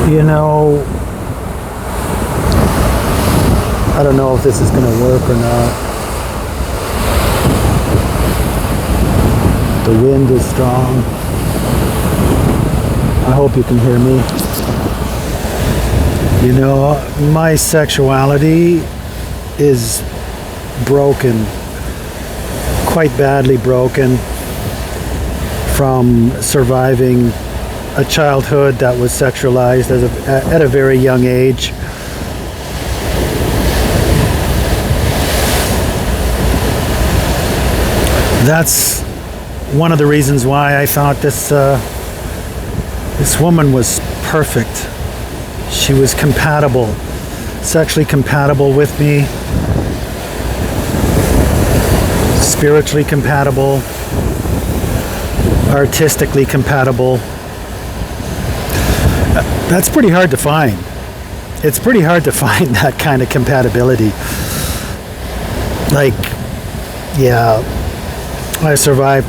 You know, I don't know if this is going to work or not. The wind is strong. I hope you can hear me. You know, my sexuality is broken, quite badly broken, from surviving a childhood that was sexualized at a very young age. That's one of the reasons why I thought this woman was perfect. She was compatible, sexually compatible with me, spiritually compatible, artistically compatible. That's pretty hard to find. It's pretty hard to find that kind of compatibility. Like, yeah, I survived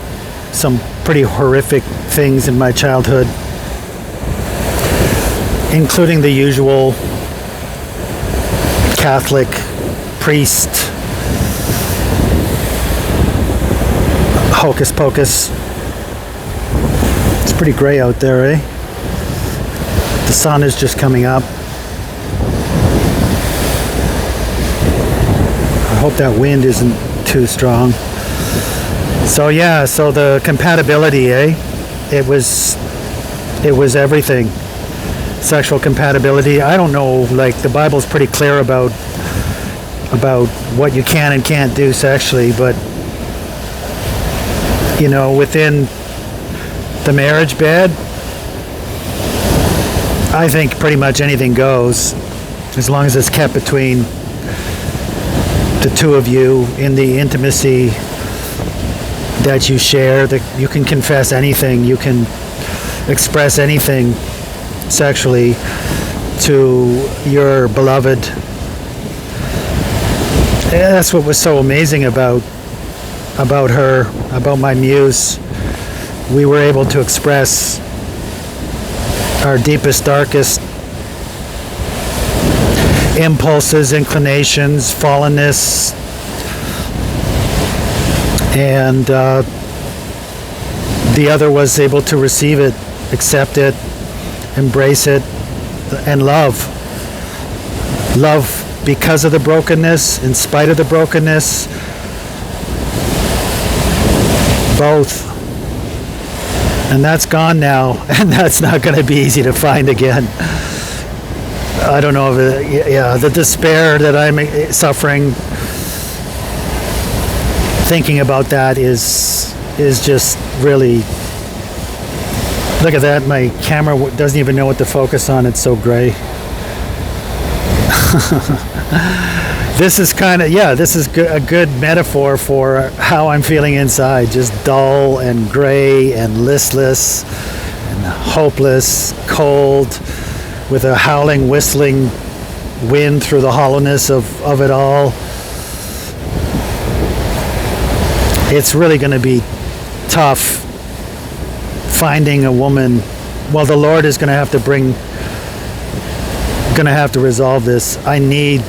some pretty horrific things in my childhood, including the usual Catholic priest hocus pocus. It's pretty gray out there, eh? The sun is just coming up. I hope that wind isn't too strong. So yeah, so the compatibility, eh? It was everything. Sexual compatibility. I don't know, like the Bible's pretty clear about what you can and can't do sexually, but you know, within the marriage bed, I think pretty much anything goes, as long as it's kept between the two of you in the intimacy that you share. That you can confess anything, you can express anything sexually to your beloved. And that's what was so amazing about her, about my muse. We were able to express our deepest, darkest impulses, inclinations, fallenness, and the other was able to receive it, accept it, embrace it, and love because of the brokenness, in spite of the brokenness, both. And that's gone now, and that's not going to be easy to find again. I don't know if the despair that I'm suffering thinking about that is just really. Look at that, my camera doesn't even know what to focus on, it's so gray. This is a good metaphor for how I'm feeling inside, just dull and gray and listless and hopeless, cold, with a howling, whistling wind through the hollowness of it all. It's really going to be tough finding a woman. Well, the Lord is going to have to resolve this. I need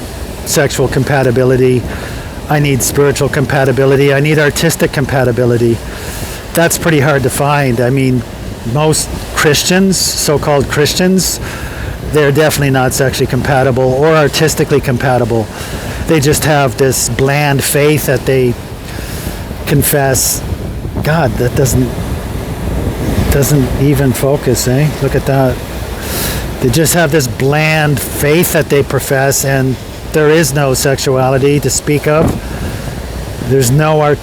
sexual compatibility. I need spiritual compatibility. I need artistic compatibility. That's pretty hard to find. I mean, most Christians, so-called Christians, they're definitely not sexually compatible or artistically compatible. They just have this bland faith that they confess. God, that doesn't even focus, eh? Look at that. They just have this bland faith that they profess, and there is no sexuality to speak of. There's no art.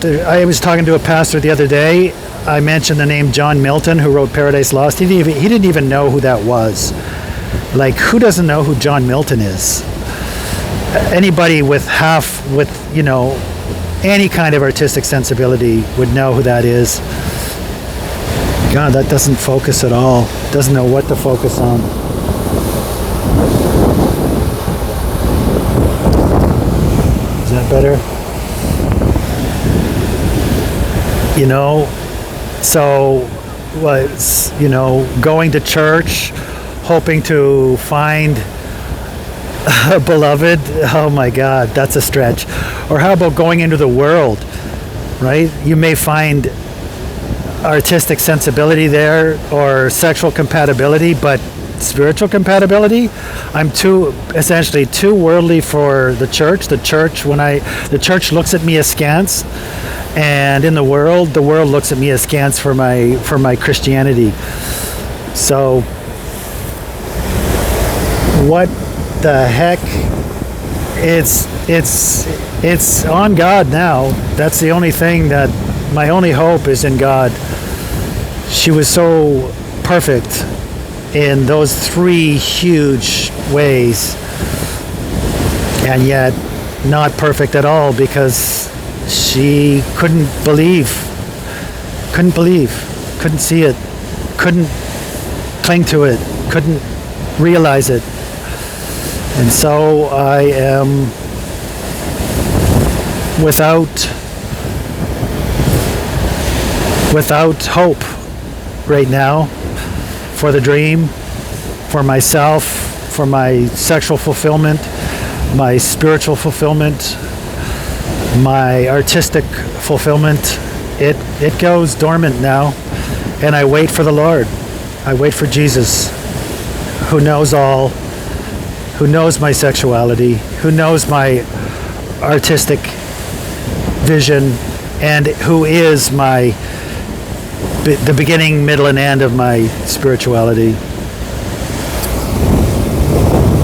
I was talking to a pastor the other day. I mentioned the name John Milton, who wrote Paradise Lost. He didn't even know who that was. Like, who doesn't know who John Milton is? Anybody with any kind of artistic sensibility would know who that is. God, that doesn't focus at all. Doesn't know what to focus on. Is that better? You know, so was, going to church hoping to find a beloved. Oh my God, that's a stretch. Or how about going into the world, right? You may find artistic sensibility there or sexual compatibility, but spiritual compatibility, I'm essentially too worldly for the church. The church looks at me askance, and in the world looks at me askance for my Christianity. So what the heck? It's on God now. That's the only thing, that my only hope is in God. She was so perfect in those three huge ways, and yet not perfect at all, because she couldn't see it, couldn't cling to it, couldn't realize it. And so I am without hope right now for the dream, for myself, for my sexual fulfillment, my spiritual fulfillment, my artistic fulfillment. It goes dormant now, and I wait for the Lord. I wait for Jesus, who knows all, who knows my sexuality, who knows my artistic vision, and who is the beginning, middle, and end of my spirituality.